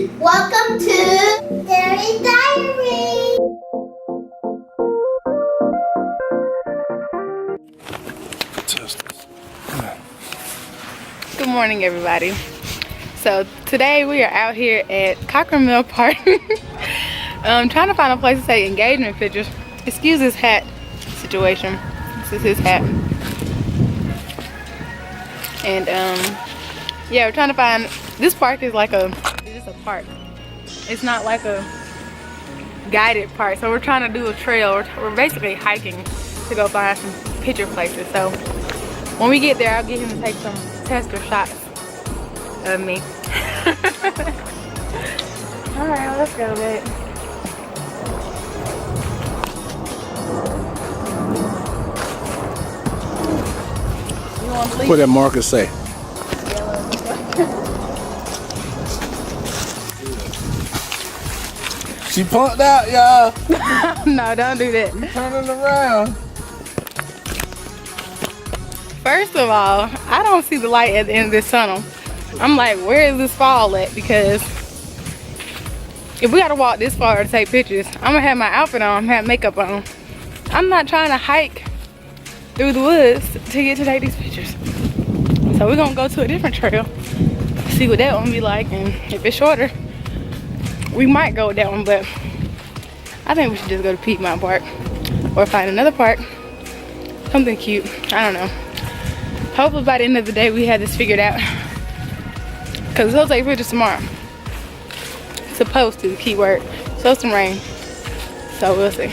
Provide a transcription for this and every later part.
Welcome to Derri's Diary. Good morning, everybody. So today we are out here at Cochran Mill Park trying to find a place to take engagement pictures. Excuse this hat situation. This is his hat. And yeah, we're trying to find, this park is like it's a park. It's not like a guided park. So we're trying to do a trail. We're basically hiking to go find some picture places. So when we get there, I'll get him to take some tester shots of me. Alright, let's go, babe. You want to leave? What did that marker say? She punked out, y'all. No, don't do that. You turning around. First of all, I don't see the light at the end of this tunnel. I'm like, where is this fall at? Because if we gotta walk this far to take pictures, I'm gonna have my outfit on, have makeup on. I'm not trying to hike through the woods to get to take these pictures. So we're gonna go to a different trail, see what that one be like, and if it's shorter, we might go with that one, but I think we should just go to Piedmont Park or find another park, something cute. I don't know. Hopefully by the end of the day we have this figured out, because we'll take pictures tomorrow. Supposed to, keyword. Supposed to rain, so we'll see.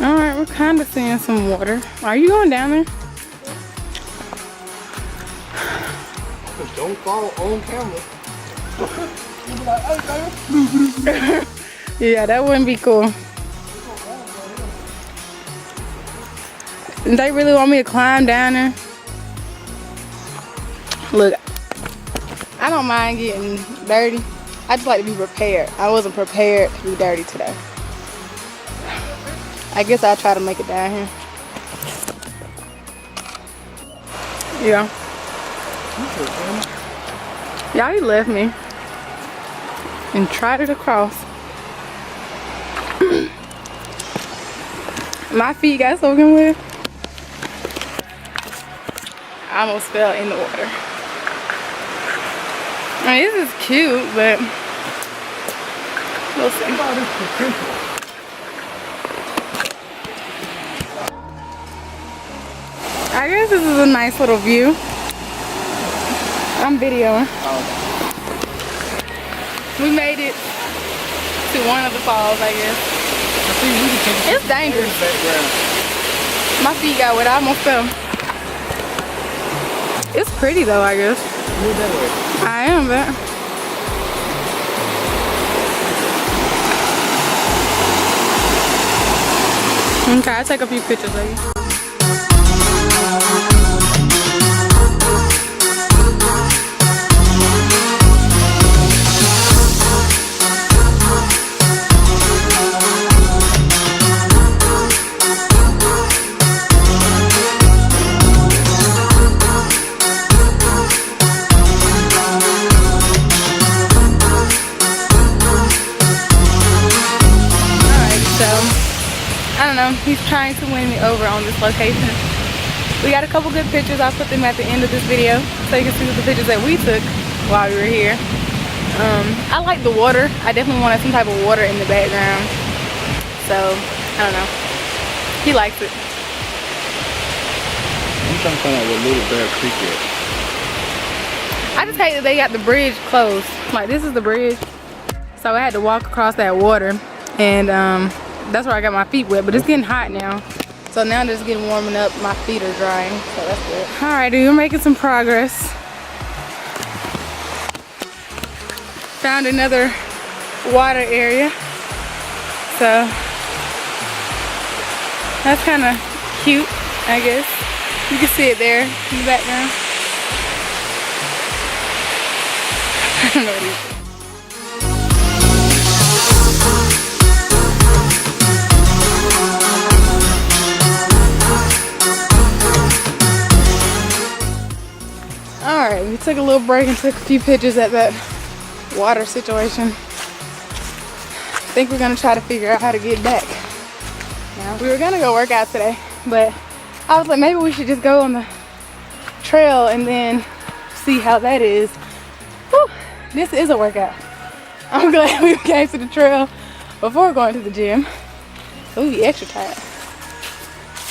Alright, we're kind of seeing some water. Are you going down there? Don't fall on camera. Yeah, that wouldn't be cool. They really want me to climb down there? Look, I don't mind getting dirty. I just like to be prepared. I wasn't prepared to be dirty today. I guess I'll try to make it down here. Yeah. Y'all, he left me and tried it across. My feet got soaking wet. I almost fell in the water. I mean, this is cute, but we'll see. I guess this is a nice little view. I'm videoing. We made it to one of the falls, I guess. It's dangerous. My feet got wet. I almost fell. It's pretty though, I guess. I am, but okay, I'll take a few pictures of you. He's trying to win me over on this location. We got a couple good pictures. I'll put them at the end of this video so you can see the pictures that we took while we were here. I like the water. I definitely wanted some type of water in the background. So, I don't know. He likes it. I'm trying to find out what Little Bear Creek is. I just hate that they got the bridge closed. Like, this is the bridge. So I had to walk across that water, and that's where I got my feet wet, but it's getting hot now. So now it's getting warming up. My feet are drying, so that's good. Alrighty, we're making some progress. Found another water area. So that's kind of cute, I guess. You can see it there in the background. I don't know what it is. took a little break and took a few pictures at that water situation. I think we're gonna try to figure out how to get back. Now, we were gonna go work out today, but I was like, maybe we should just go on the trail and then see how that is. Whew, this is a workout. I'm glad we came to the trail before going to the gym. So we be extra tired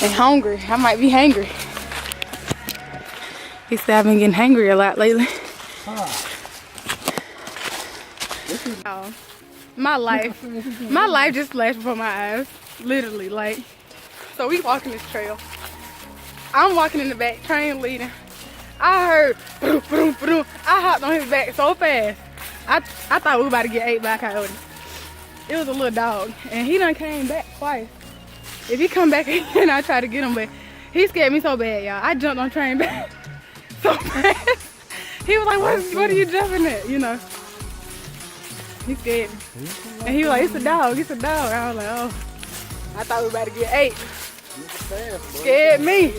and hungry. I might be hangry. He said I've been getting hangry a lot lately. Oh, my life just flashed before my eyes, literally. Like, so we walking this trail. I'm walking in the back, train leading. I heard boom, boom, boom. I hopped on his back so fast. I thought we were about to get ate by a coyote. It was a little dog, and he done came back twice. If he come back again, I try to get him, but he scared me so bad, y'all. I jumped on train back so fast. He was like, what are you jumping at? You know. He scared me. And he was like, it's a dog, it's a dog. I was like, oh, I thought we were about to get ate. Scared me.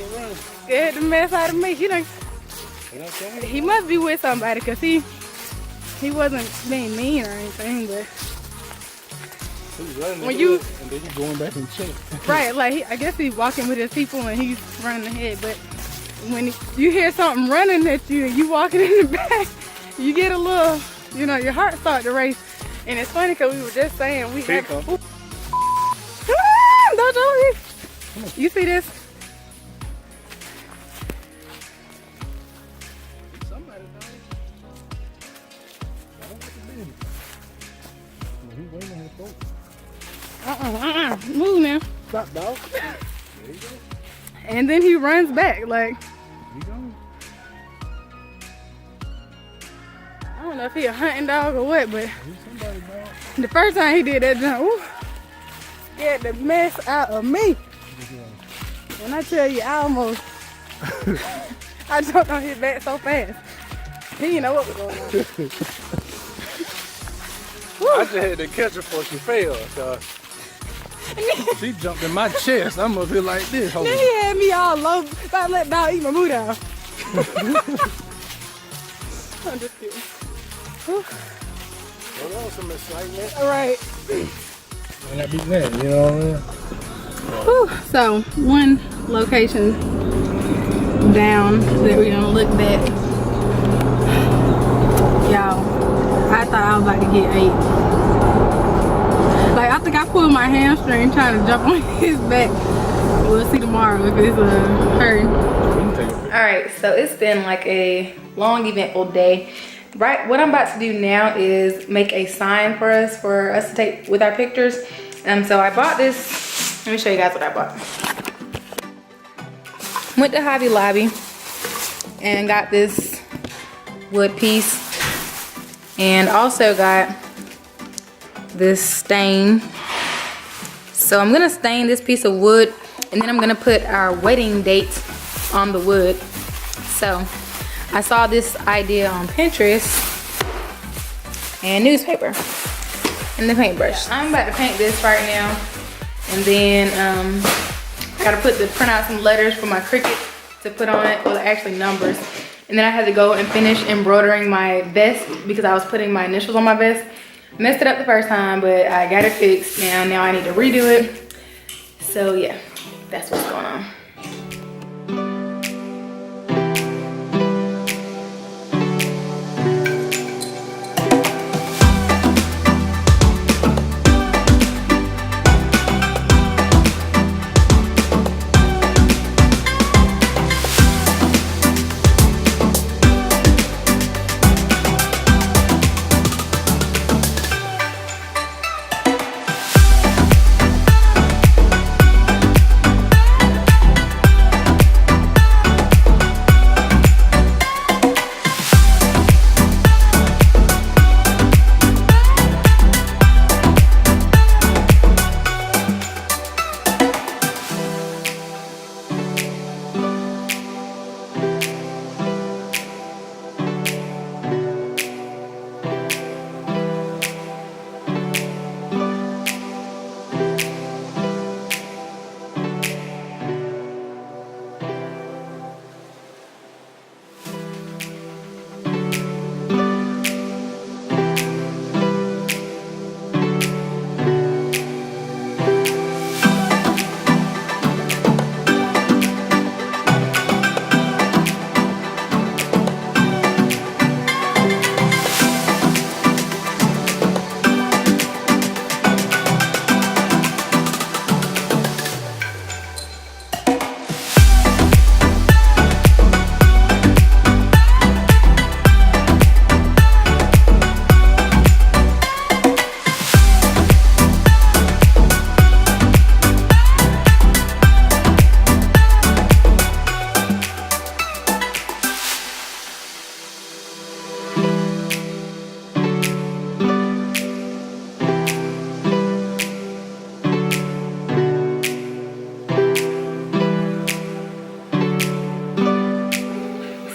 Scared the mess out of me. He must be with somebody, because he wasn't being mean or anything, but when you and then you going back and check. Right, like I guess he's walking with his people and he's running ahead, but when you hear something running at you and you walking in the back, you get a little, you know, your heart starts to race. And it's funny because we were just saying we have. Don't do it. You see this? Move now. Stop, dog. There you go. And then he runs back like. There you go. I don't know if he a hunting dog or what, but the first time he did that jump, woo, scared the mess out of me. When I tell you, I almost, I jumped on his back so fast. He didn't know what was going on. I just had to catch her before she fell. So she jumped in my chest. I'm up here like this. Then he had me all low. If I let dog eat my boot down. I'm just kidding. Hold on, some excitement. All right. And I be mad, you know what I mean? Whew. So one location down that we're gonna look at. Y'all, I thought I was about to get ate. Like, I think I pulled my hamstring trying to jump on his back. We'll see tomorrow if it's hurt. Alright, so it's been like a long, eventful day. Right, what I'm about to do now is make a sign for us to take with our pictures. So I bought this. Let me show you guys what I bought. Went to Hobby Lobby and got this wood piece. And also got this stain. So I'm gonna stain this piece of wood and then I'm gonna put our wedding date on the wood. So I saw this idea on Pinterest and newspaper and the paintbrush. I'm about to paint this right now, and then I gotta print out some letters for my Cricut to put on it, well actually numbers. And then I had to go and finish embroidering my vest because I was putting my initials on my vest. Messed it up the first time, but I got it fixed. Now I need to redo it. So yeah, that's what's going on.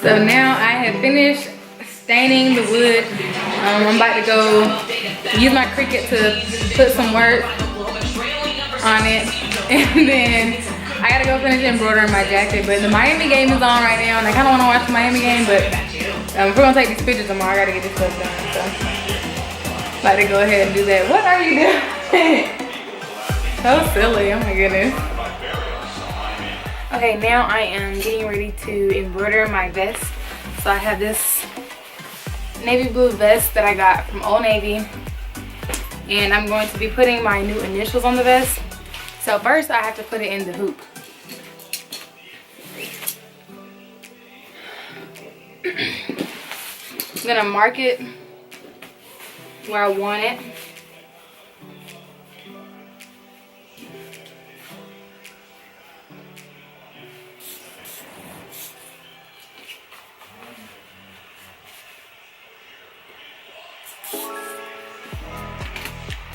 So now I have finished staining the wood. I'm about to go use my Cricut to put some work on it. And then I gotta go finish embroidering my jacket. But the Miami game is on right now and I kinda wanna watch the Miami game, but if we're gonna take these pictures tomorrow, I gotta get this stuff done. So about to go ahead and do that. What are you doing? So silly, oh my goodness. Okay, now I am getting ready to embroider my vest. So I have this navy blue vest that I got from Old Navy. And I'm going to be putting my new initials on the vest. So first I have to put it in the hoop. I'm gonna mark it where I want it.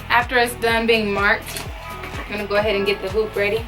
After it's done being marked, I'm gonna go ahead and get the hoop ready.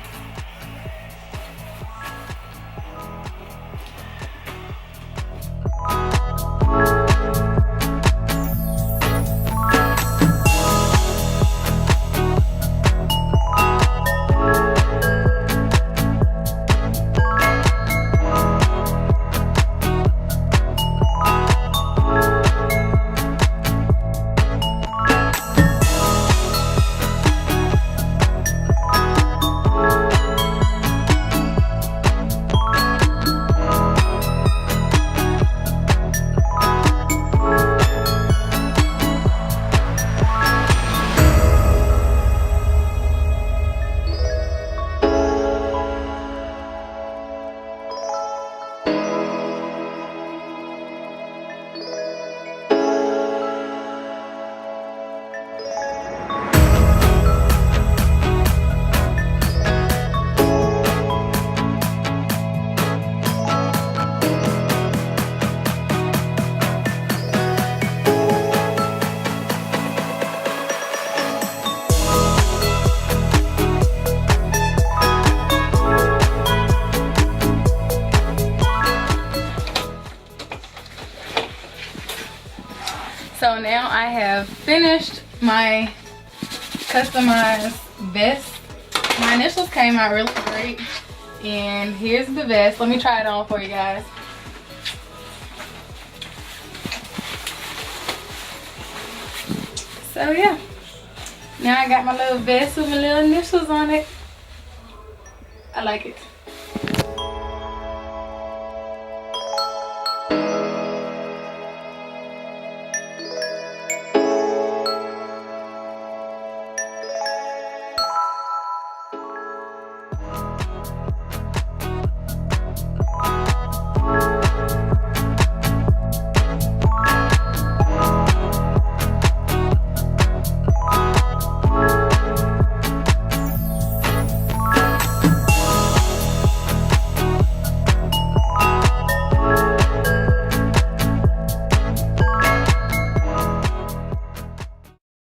So now I have finished my customized vest. My initials came out really great. And here's the vest. Let me try it on for you guys. So yeah. Now I got my little vest with my little initials on it. I like it.